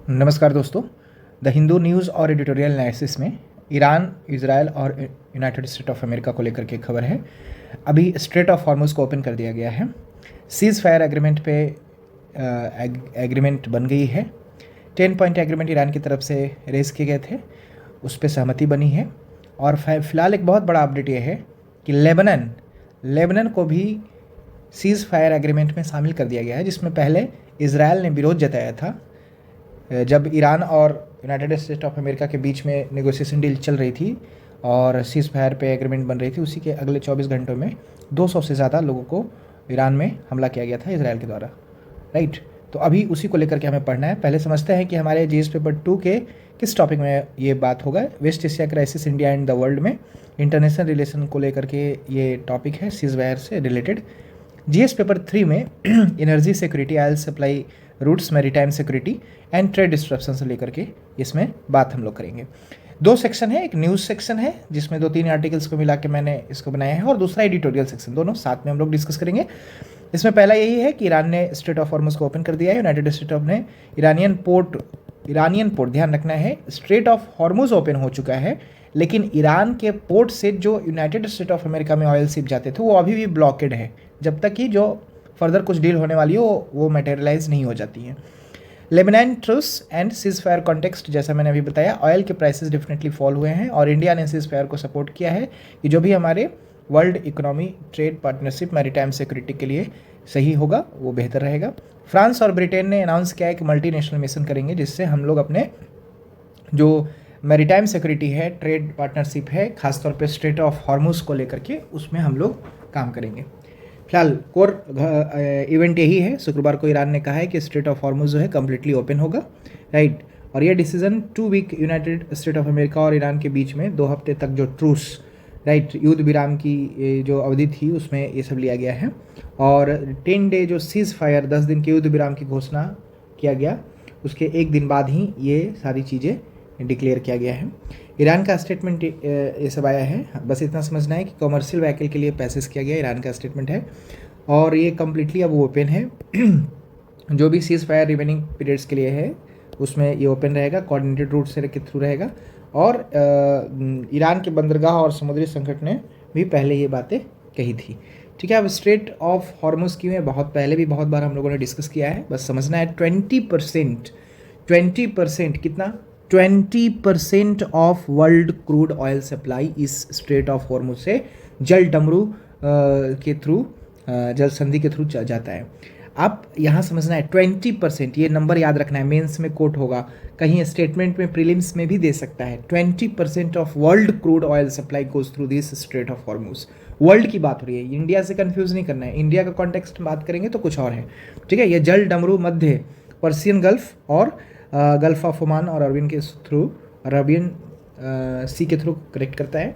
नमस्कार दोस्तों। The Hindu news और एडिटोरियल एनालिसिस में ईरान, इजराइल और यूनाइटेड स्टेट ऑफ अमेरिका को लेकर के खबर है। अभी स्ट्रेट ऑफ हॉर्मुज़ को ओपन कर दिया गया है। सीज़ फायर एग्रीमेंट पे एग्रीमेंट बन गई है। 10 पॉइंट एग्रीमेंट ईरान की तरफ से रेज़ किए गए थे, उस पर सहमति बनी है। और फिलहाल एक बहुत बड़ा अपडेट ये है कि लेबनन को भी सीज़ फायर एग्रीमेंट में शामिल कर दिया गया है, जिसमें पहले इजराइल ने विरोध जताया था। जब ईरान और यूनाइटेड स्टेट ऑफ अमेरिका के बीच में नेगोशिएशन डील चल रही थी और सीज़ फायर पे एग्रीमेंट बन रही थी, उसी के अगले 24 घंटों में 200 से ज़्यादा लोगों को ईरान में हमला किया गया था इजराइल के द्वारा। राइट, तो अभी उसी को लेकर के हमें पढ़ना है। पहले समझते हैं कि हमारे जीएस पेपर 2 के किस टॉपिक में ये बात होगा। West Asia crisis, India and the world में इंटरनेशनल रिलेशन को लेकर के ये टॉपिक है, सीज़ फायर से रिलेटेड। जीएस पेपर 3 में energy security, oil supply routes, maritime security and trade disruption से लेकर के इसमें बात हम लोग करेंगे। 2 सेक्शन है, एक न्यूज़ सेक्शन है जिसमें 2-3 आर्टिकल्स को मिला के मैंने इसको बनाया है, और दूसरा एडिटोरियल सेक्शन, दोनों साथ में हम लोग डिस्कस करेंगे। इसमें पहला यही है कि ईरान ने स्ट्रेट ऑफ हॉर्मुज़ को ओपन कर दिया है। यूनाइटेड स्टेट ऑफ ने इरानियन पोर्ट ध्यान रखना है, स्ट्रेट ऑफ हॉर्मुज़ ओपन हो चुका है, लेकिन ईरान के पोर्ट से जो यूनाइटेड स्टेट ऑफ अमेरिका में ऑयल शिप जाते थे वो अभी भी ब्लॉकेड है, जब तक कि जो फर्दर कुछ डील होने वाली हो वो मटेरियलाइज नहीं हो जाती है। Lebanon truce and ceasefire context, जैसा मैंने अभी बताया, ऑयल के प्राइसेस डेफिनेटली फॉल हुए हैं और इंडिया ने सीज फायर को सपोर्ट किया है कि जो भी हमारे world economy, trade partnership, maritime security के लिए सही होगा वो बेहतर रहेगा। फ्रांस और ब्रिटेन ने अनाउंस किया है कि मल्टीनेशनल मिशन करेंगे, जिससे हम लोग अपने जो मैरीटाइम सिक्योरिटी है, ट्रेड पार्टनरशिप है, खासतौर पे स्ट्रेट ऑफ हॉर्मुज़ को लेकर के उसमें हम लोग काम करेंगे। फिलहाल कोर इवेंट यही है। शुक्रवार को ईरान ने कहा है कि स्ट्रेट ऑफ हॉर्मुज़ जो है कम्प्लीटली ओपन होगा। राइट, और ये decision 2 week United State of America और ईरान के बीच में 2 हफ्ते तक जो ट्रूस, राइट, युद्ध विराम की जो अवधि थी उसमें ये सब लिया गया है। और 10 डे जो सीज़ फायर, 10 दिन के युद्ध विराम की घोषणा किया गया, उसके 1 दिन बाद ही ये सारी चीज़ें डिक्लेयर किया गया है। ईरान का स्टेटमेंट ये सब आया है, बस इतना समझना है कि कमर्शियल व्हीकल के लिए पैसेस किया गया, ईरान का स्टेटमेंट है, और ये कम्प्लीटली अब ओपन है। जो भी सीज़ फायर रिमेनिंग पीरियड्स के लिए है उसमें ये ओपन रहेगा, कोऑर्डिनेटेड रूट से के थ्रू रहेगा। और ईरान के बंदरगाह और समुद्री संकट ने भी पहले ये बातें कही थी। ठीक है, अब स्ट्रेट ऑफ हॉर्मुज़ की में बहुत पहले भी बहुत बार हम लोगों ने डिस्कस किया है, बस समझना है 20% कितना, 20% of world crude oil supply इस स्ट्रेट ऑफ हॉर्मुज़ से जल डमरू के थ्रू, जल संधि के थ्रू जाता है। आप यहाँ समझना है 20%, ये नंबर याद रखना है, मेंस में कोट होगा, कहीं स्टेटमेंट में, प्रीलिम्स में भी दे सकता है। 20% of world crude oil supply goes through this straight of Hormuz. World की बात हो रही है, इंडिया से कंफ्यूज नहीं करना है, इंडिया का कॉन्टेक्स्ट में बात करेंगे तो कुछ और है। ठीक है, ये जल डमरू मध्य पर्सियन गल्फ और गल्फ ऑफ ओमान और अरबियन के थ्रू, अरबियन सी के थ्रू कनेक्ट करता है।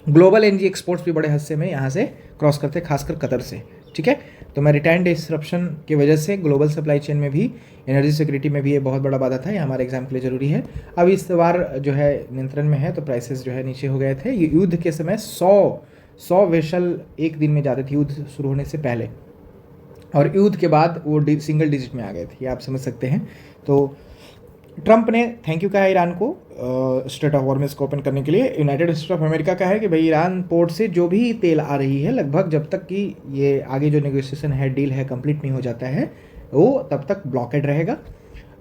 ग्लोबल एनर्जी एक्सपोर्ट्स भी बड़े हिस्से में यहाँ से क्रॉस करते हैं, खासकर कतर से। ठीक है, तो मैरीटाइम डिसरप्शन की वजह से ग्लोबल सप्लाई चेन में भी, एनर्जी सिक्योरिटी में भी ये बहुत बड़ा बाधा था, ये हमारे एग्जाम के लिए ज़रूरी है। अब इस बार जो है नियंत्रण में है, तो प्राइसेस जो है नीचे हो गए थे। ये युद्ध के समय 100 वेसल एक दिन में जाते थे युद्ध शुरू होने से पहले, और युद्ध के बाद वो सिंगल डिजिट में आ गए थे, ये आप समझ सकते हैं। तो ट्रंप ने थैंक यू कहा ईरान को स्ट्रेट ऑफ हॉर्मुज़ को ओपन करने के लिए। यूनाइटेड स्टेट ऑफ अमेरिका का है कि भाई ईरान पोर्ट से जो भी तेल आ रही है, लगभग जब तक कि ये आगे जो नेगोशिएशन है, डील है, कंप्लीट नहीं हो जाता है, वो तब तक ब्लॉकेड रहेगा।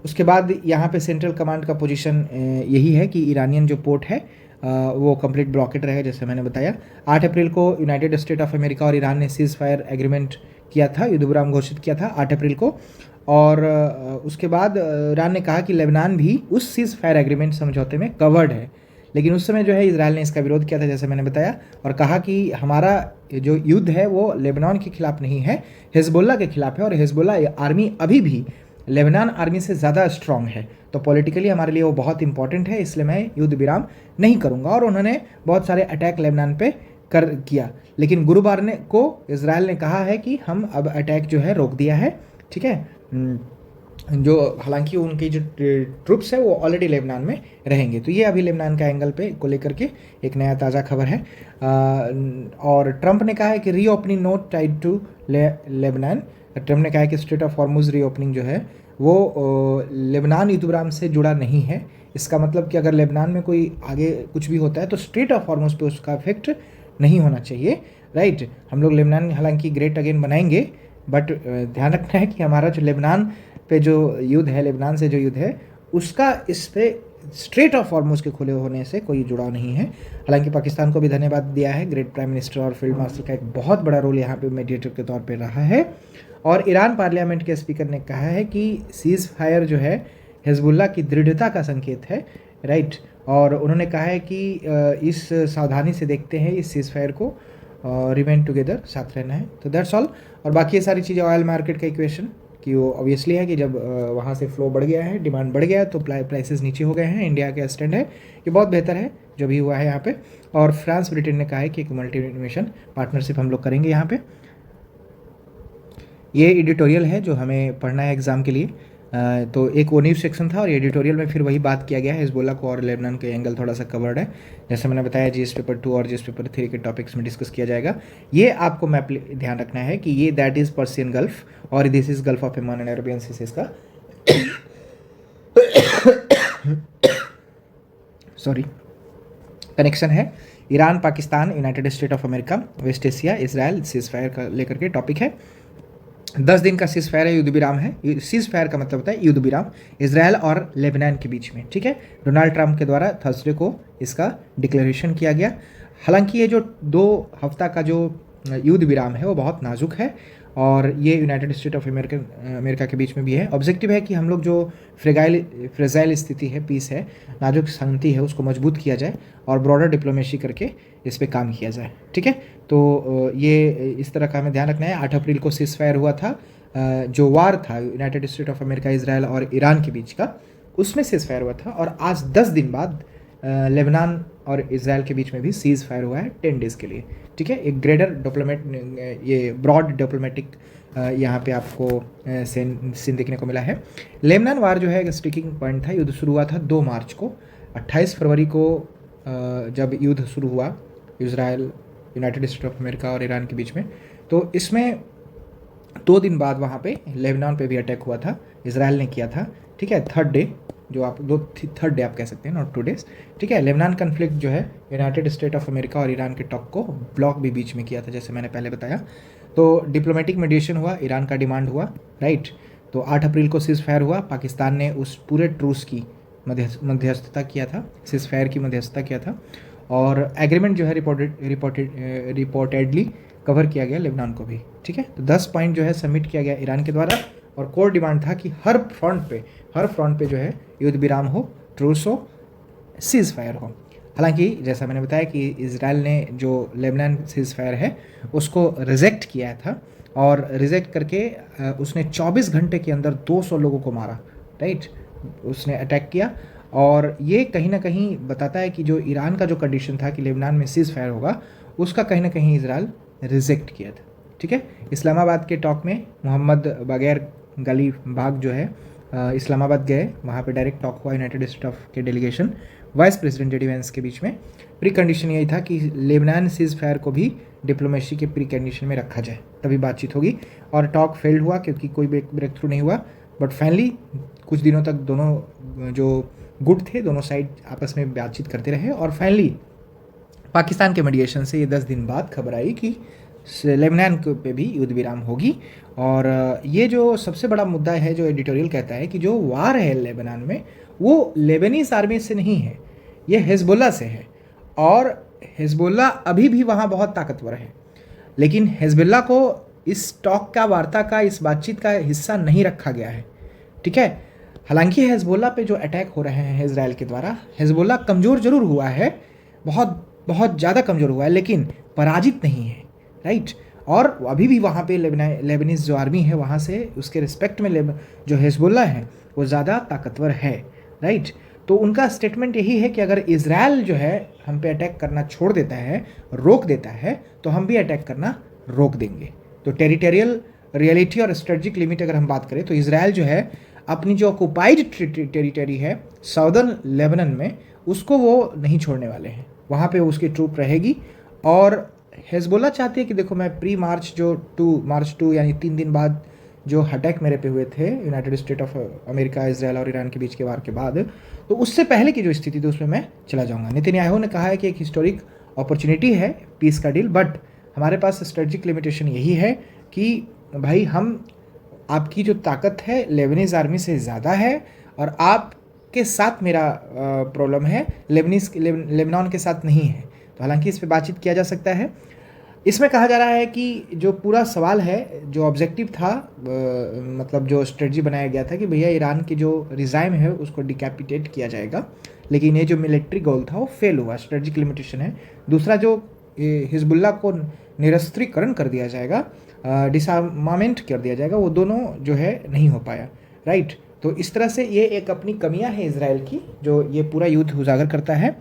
उसके बाद यहाँ पे सेंट्रल कमांड का पोजीशन यही है कि ईरानियन जो पोर्ट है वो कंप्लीट ब्लॉकेड रहेगा, जैसे मैंने बताया। 8 अप्रैल को यूनाइटेड स्टेट ऑफ अमेरिका और ईरान ने सीज़ फायर एग्रीमेंट किया था, युद्ध विराम घोषित किया था 8 अप्रैल को। और उसके बाद ईरान ने कहा कि लेबनान भी उस सीज़ फायर एग्रीमेंट समझौते में कवर्ड है, लेकिन उस समय जो है इजराइल ने इसका विरोध किया था, जैसे मैंने बताया, और कहा कि हमारा जो युद्ध है वो लेबनान के खिलाफ नहीं है, हिजबुल्ला के खिलाफ है, और हिजबुल्ला आर्मी अभी भी लेबनान आर्मी से ज़्यादा स्ट्रॉन्ग है, तो पॉलिटिकली हमारे लिए वो बहुत इंपॉर्टेंट है, इसलिए मैं युद्ध विराम नहीं करूँगा। और उन्होंने बहुत सारे अटैक लेबनान पे किया, लेकिन गुरुवार को इजराइल ने कहा है कि हम अब अटैक जो है रोक दिया है। ठीक है, जो हालांकि उनकी जो ट्रुप्स है वो ऑलरेडी लेबनान में रहेंगे। तो ये अभी लेबनान का एंगल पे को लेकर के एक नया ताज़ा खबर है। और ट्रंप ने कहा है कि reopening not tied to Lebanon. Trump ने कहा है कि स्ट्रेट ऑफ हॉर्मुज़ रीओपनिंग जो है वो लेबनान युद्धविराम से जुड़ा नहीं है। इसका मतलब कि अगर लेबनान में कोई आगे कुछ भी होता है तो स्ट्रेट ऑफ हॉर्मुज़ पे उसका इफेक्ट नहीं होना चाहिए, राइट। हम लोग लेबनान हालांकि ग्रेट अगेन बनाएंगे, बट ध्यान रखना है कि हमारा जो लेबनान पे जो युद्ध है, लेबनान से जो युद्ध है, उसका इस पे स्ट्रेट ऑफ हॉर्मुज़ के खुले होने से कोई जुड़ाव नहीं है। हालांकि पाकिस्तान को भी धन्यवाद दिया है, ग्रेट प्राइम मिनिस्टर और फील्ड मार्शल का एक बहुत बड़ा रोल यहाँ पे मीडिएटर के तौर पे रहा है। और ईरान पार्लियामेंट के स्पीकर ने कहा है कि सीज़ फायर जो है हिजबुल्लाह की दृढ़ता का संकेत है, राइट। और उन्होंने कहा है कि इस सावधानी से देखते हैं इस सीज़ फायर को, रिमेन टुगेदर, साथ रहना है। तो दैट्स ऑल। और बाकी ये सारी चीज़ें ऑयल मार्केट का इक्वेशन कि वो ऑब्वियसली है कि जब वहाँ से फ्लो बढ़ गया है, डिमांड बढ़ गया है, तो प्राइसेस नीचे हो गए हैं। इंडिया का स्टैंड है कि बहुत बेहतर है जो भी हुआ है यहाँ पे। और फ्रांस ब्रिटेन ने कहा है कि एक मल्टी इनोवेशन पार्टनरशिप हम लोग करेंगे यहाँ पे। ये एडिटोरियल है जो हमें पढ़ना है एग्ज़ाम के लिए। तो एक वो न्यूज़ सेक्शन था और एडिटोरियल में फिर वही बात किया गया है, हिजबुल्लाह को और लेबनान के एंगल थोड़ा सा कवर्ड है। जैसे मैंने बताया जीएस पेपर 2 और जीएस पेपर 3 के टॉपिक्स में डिस्कस किया जाएगा। ये आपको मैप ध्यान रखना है कि ये दैट इज़ पर्सियन गल्फ और this is Gulf of Oman and Arabian Sea, इसका सॉरी कनेक्शन है। Iran, Pakistan, United State of America, West Asia, Israel, ceasefire का लेकर के टॉपिक है। 10 दिन का सीज फायर है, युद्ध विराम है। सीज फायर का मतलब होता है युद्ध विराम इसराइल और लेबनान के बीच में, ठीक है। डोनाल्ड ट्रंप के द्वारा थर्सडे को इसका डिक्लेरेशन किया गया। हालांकि ये जो 2 हफ्ता का जो युद्ध विराम है वो बहुत नाजुक है और ये यूनाइटेड स्टेट ऑफ अमेरिका के बीच में भी है। ऑब्जेक्टिव है कि हम लोग जो फ्रेजाइल स्थिति है, पीस है, नाजुक शांति है, उसको मजबूत किया जाए और ब्रॉडर डिप्लोमेसी करके इस पर काम किया जाए, ठीक है। तो ये इस तरह का हमें ध्यान रखना है। 8 अप्रैल को सीज फायर हुआ था, जो वार था United State of America, Israel और ईरान के बीच का, उसमें सीज फायर हुआ था। और आज 10 दिन बाद लेबनान और इसराइल के बीच में भी सीज फायर हुआ है 10 डेज़ के लिए, ठीक है। एक ग्रेटर डिप्लोमेट, ये ब्रॉड डिप्लोमेटिक यहाँ पे आपको सीन देखने को मिला है। लेबनान वार जो है एक स्टिकिंग पॉइंट था। युद्ध शुरू हुआ था 2 मार्च को। 28 फरवरी को जब युद्ध शुरू हुआ Israel, United State of America और ईरान के बीच में, तो इसमें 2 दिन बाद वहाँ पे लेबनान पे भी अटैक हुआ था, इसराइल ने किया था, ठीक है। थर्ड डे आप कह सकते हैं, नॉट 2 डेज, ठीक है। लेबनान कन्फ्लिक्ट जो है यूनाइटेड स्टेट ऑफ अमेरिका और ईरान के टॉक को ब्लॉक भी बीच में किया था, जैसे मैंने पहले बताया। तो डिप्लोमेटिक मीडिएशन हुआ, ईरान का डिमांड हुआ, राइट। तो 8 अप्रैल को सीज फायर हुआ। पाकिस्तान ने उस पूरे ट्रूस की मध्यस्थता किया था, सीज फायर की मध्यस्थता किया था और एग्रीमेंट जो है रिपोर्टेडली कवर किया गया लेबनान को भी, ठीक है। तो 10 पॉइंट जो है सबमिट किया गया ईरान के द्वारा और कोर डिमांड था कि हर फ्रंट पे जो है युद्ध विराम हो, ट्रूस हो, सीज फायर हो। हालांकि जैसा मैंने बताया कि इसराइल ने जो लेबनान सीज फायर है उसको रिजेक्ट किया था और रिजेक्ट करके उसने 24 घंटे के अंदर 200 लोगों को मारा, राइट। उसने अटैक किया और ये कहीं ना कहीं बताता है कि जो ईरान का जो कंडीशन था कि लेबनान में सीज फायर होगा, उसका कहीं ना कहीं इसराइल रिजेक्ट किया था, ठीक है। इस्लामाबाद के टॉक में मोहम्मद बागैर गलीबाग जो है इस्लामाबाद गए, वहाँ पे डायरेक्ट टॉक हुआ यूनाइटेड स्टेट ऑफ के delegation vice president JD Vance के बीच में। प्री कंडीशन यही था कि लेबनान सीज फायर को भी डिप्लोमेसी के प्री कंडीशन में रखा जाए, तभी बातचीत होगी। और टॉक फेल्ड हुआ क्योंकि कोई ब्रेक थ्रू नहीं हुआ। बट फाइनली कुछ दिनों तक दोनों जो गुट थे, दोनों साइड आपस में बातचीत करते रहे और फाइनली पाकिस्तान के मीडिएशन से ये 10 दिन बाद खबर आई कि लेबनान पे भी युद्ध विराम होगी। और ये जो सबसे बड़ा मुद्दा है, जो एडिटोरियल कहता है कि जो वार है लेबनान में वो लेबनीज आर्मी से नहीं है, ये हिजबुल्लाह से है। और हिजबुल्लाह अभी भी वहाँ बहुत ताकतवर है, लेकिन हिजबुल्लाह को इस टॉक का, वार्ता का, इस बातचीत का हिस्सा नहीं रखा गया है, ठीक है। हालांकि हिजबुल्लाह पे जो अटैक हो रहे हैं इसराइल के द्वारा, हिजबुल्लाह कमज़ोर ज़रूर हुआ है, बहुत बहुत ज़्यादा कमज़ोर हुआ है, लेकिन पराजित नहीं है, राइट। और अभी भी वहाँ पे लेबनीज जो आर्मी है वहाँ से उसके रिस्पेक्ट में जो हिजबुल्लाह है वो ज़्यादा ताकतवर है, राइट। तो उनका स्टेटमेंट यही है कि अगर इजराइल जो है हम पे अटैक करना छोड़ देता है, रोक देता है, तो हम भी अटैक करना रोक देंगे। तो टेरिटोरियल रियलिटी और स्ट्रेटजिक लिमिट अगर हम बात करें तो इजराइल जो है अपनी जो ऑक्युपाइड टेरिटरी है साउदर्न लेबनान में, उसको वो नहीं छोड़ने वाले हैं, वहाँ पे उसकी ट्रूप रहेगी। और हिजबुल्लाह चाहती है कि देखो मैं प्री मार्च जो मार्च 2 यानी 3 दिन बाद जो अटैक मेरे पे हुए थे United State of America, Israel और ईरान के बीच के वार के बाद, तो उससे पहले की जो स्थिति थी उसमें मैं चला जाऊँगा। नेतन्याहू ने कहा है कि एक हिस्टोरिक अपॉर्चुनिटी है पीस का डील, बट हमारे पास स्ट्रेटजिक लिमिटेशन यही है कि भाई हम आपकी जो ताकत है लेबनीज़ आर्मी से ज़्यादा है, और आपके साथ मेरा प्रॉब्लम है, लेबनान के साथ नहीं है। तो हालांकि इस पे बातचीत किया जा सकता है। इसमें कहा जा रहा है कि जो पूरा सवाल है, जो ऑब्जेक्टिव था, मतलब जो स्ट्रेटजी बनाया गया था कि भैया ईरान की जो रिजाइम है उसको डिकैपिटेट किया जाएगा, लेकिन ये जो मिलिट्री गोल था वो फेल हुआ, स्ट्रेटजिक लिमिटेशन है। दूसरा जो हिजबुल्ला को निरस्त्रीकरण कर दिया जाएगा, डिसआर्मामेंट कर दिया जाएगा, वो दोनों जो है नहीं हो पाया, राइट। तो इस तरह से ये एक अपनी कमियां है इजराइल की, जो ये पूरा युद्ध उजागर करता है।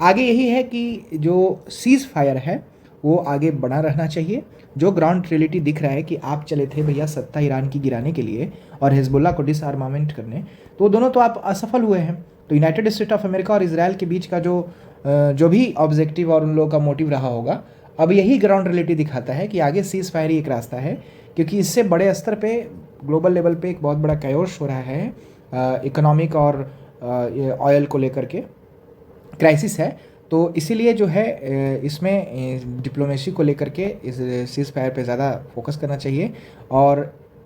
आगे यही है कि जो सीज़ फायर है वो आगे बढ़ा रहना चाहिए। जो ग्राउंड रियलिटी दिख रहा है कि आप चले थे भैया सत्ता ईरान की गिराने के लिए और हिजबुल्ला को डिसआर्मामेंट करने, तो दोनों तो आप असफल हुए हैं। तो यूनाइटेड स्टेट ऑफ अमेरिका और इजराइल के बीच का जो भी ऑब्जेक्टिव और उन लोगों का मोटिव रहा होगा, अब यही ग्राउंड रियलिटी दिखाता है कि आगे सीज़ फायर ही एक रास्ता है, क्योंकि इससे बड़े स्तर पे ग्लोबल लेवल पे एक बहुत बड़ा कैओस हो रहा है, इकोनॉमिक और ऑयल को लेकर के क्राइसिस है। तो इसीलिए जो है इसमें डिप्लोमेसी को लेकर के इस सीज़ फायर पे ज़्यादा फोकस करना चाहिए। और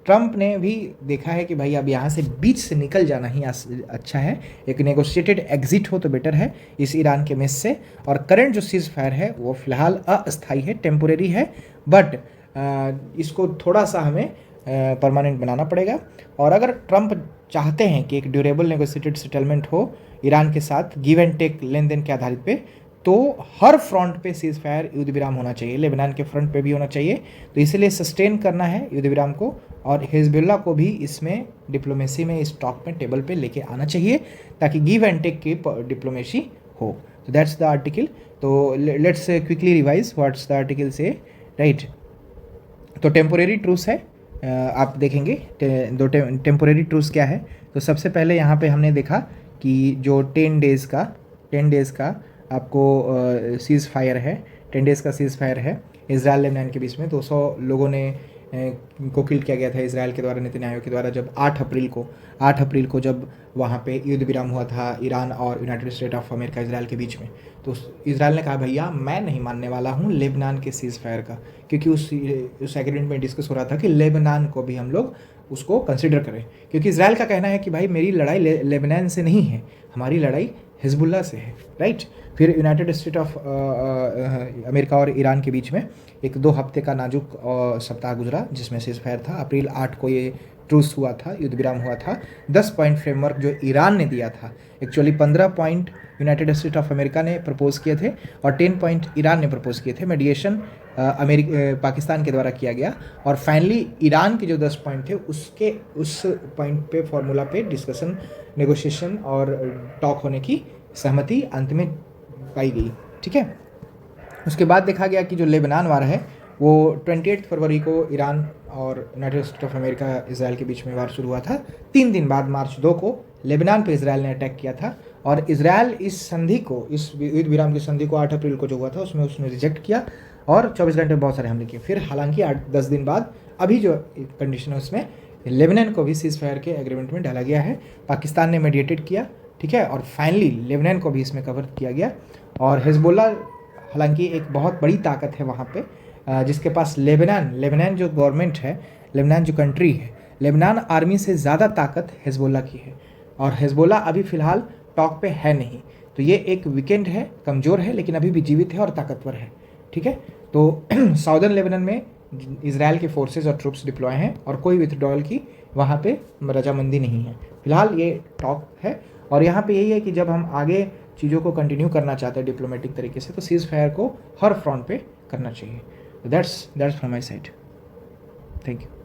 ट्रंप ने भी देखा है कि भाई अब यहाँ से बीच से निकल जाना ही अच्छा है, एक नेगोशिएटेड एग्जिट हो तो बेटर है इस ईरान के मेस से। और करंट जो सीज़ फायर है वो फ़िलहाल अस्थाई है, टेम्पोरेरी है, बट इसको थोड़ा सा हमें परमानेंट बनाना पड़ेगा। और अगर ट्रंप चाहते हैं कि एक ड्यूरेबल नेगोशिएटेड सेटलमेंट हो ईरान के साथ, गिव एंड टेक लेन देन के आधारित पे, तो हर फ्रंट पे सीज़ फायर युद्ध विराम होना चाहिए, लेबनान के फ्रंट पे भी होना चाहिए। तो इसलिए सस्टेन करना है युद्ध विराम को, और हिजबुल्ला को भी इसमें डिप्लोमेसी में, इस टॉक में टेबल पे लेके आना चाहिए, ताकि गिव एंड टेक की डिप्लोमेसी हो। तो दैट्स द आर्टिकल। तो let's quickly revise what's the article से, राइट। तो टेम्पोरेरी ट्रूस है, आप देखेंगे दो टेम्पोरेरी ट्रूस क्या है। तो सबसे पहले यहाँ पे हमने देखा कि जो 10 डेज़ का आपको सीज़ फायर है, 10 डेज़ का सीज़ फायर है इजराइल लेबनान के बीच में। 200 लोगों ने को किल किया गया था इजराइल के द्वारा, नेतन्याहू के द्वारा, जब 8 अप्रैल को जब वहाँ पे युद्ध विराम हुआ था ईरान और United State of America Israel के बीच में। तो इजराइल ने कहा भैया मैं नहीं मानने वाला हूँ लेबनान के सीज़ फायर का, क्योंकि उस एग्रीमेंट में डिस्कस हो रहा था कि लेबनान को भी हम लोग उसको कंसिडर करें, क्योंकि इजराइल का कहना है कि भाई मेरी लड़ाई लेबनान से नहीं है, हमारी लड़ाई हिजबुल्ला से है, राइट। फिर यूनाइटेड स्टेट ऑफ अमेरिका और ईरान के बीच में एक 2 हफ्ते का नाजुक सप्ताह गुजरा, जिसमें सीज़ फायर था। अप्रैल 8 को ये ट्रूस हुआ था, युद्ध विराम हुआ था। 10 पॉइंट फ्रेमवर्क जो ईरान ने दिया था, actually 15 point United State of America ने प्रपोज किए थे और 10 पॉइंट ईरान ने प्रपोज किए थे। मेडिएशन पाकिस्तान के द्वारा किया गया, और फाइनली ईरान के जो 10 पॉइंट थे उस पॉइंट पे, फॉर्मूला पे डिस्कशन, नेगोशिएशन और टॉक होने की सहमति अंत में पाई गई, ठीक है। उसके बाद देखा गया कि जो लेबनान वार है वो 28 फरवरी को ईरान और United State of America Israel के बीच में वार शुरू हुआ था। 3 दिन बाद मार्च 2 को लेबनान पे इजराइल ने अटैक किया था, और इजराइल इस संधि को, इस युद्ध विराम की संधि को 8 अप्रैल को जो हुआ था उसमें उसने रिजेक्ट किया, और 24 घंटे में बहुत सारे हमले किए। फिर हालांकि 8-10 दिन बाद अभी जो कंडीशन है उसमें लेबनान को भी सीज़ फायर के एग्रीमेंट में डाला गया है। पाकिस्तान ने मीडिएटेड किया, ठीक है, और फाइनली लेबनान को भी इसमें कवर किया गया। और हिजबुल्ला हालांकि एक बहुत बड़ी ताकत है वहाँ पे, जिसके पास लेबनान जो गवर्नमेंट है, लेबनान जो कंट्री है, लेबनान आर्मी से ज़्यादा ताकत हिजबुल्ला की है, और हिजबुल्ला अभी फ़िलहाल टॉक पे है नहीं। तो ये एक वीकेंड है, कमज़ोर है, लेकिन अभी भी जीवित है और ताकतवर है, ठीक है। तो साउदर्न लेबनान में इजराइल के फोर्सेस और ट्रूप्स डिप्लॉय हैं, और कोई विथड्रॉल की वहाँ पे रजामंदी नहीं है। फिलहाल ये टॉक है, और यहाँ पे यही है कि जब हम आगे चीज़ों को कंटिन्यू करना चाहते हैं डिप्लोमेटिक तरीके से, तो सीज़ फायर को हर फ्रंट पे करना चाहिए। That's from my side. Thank you.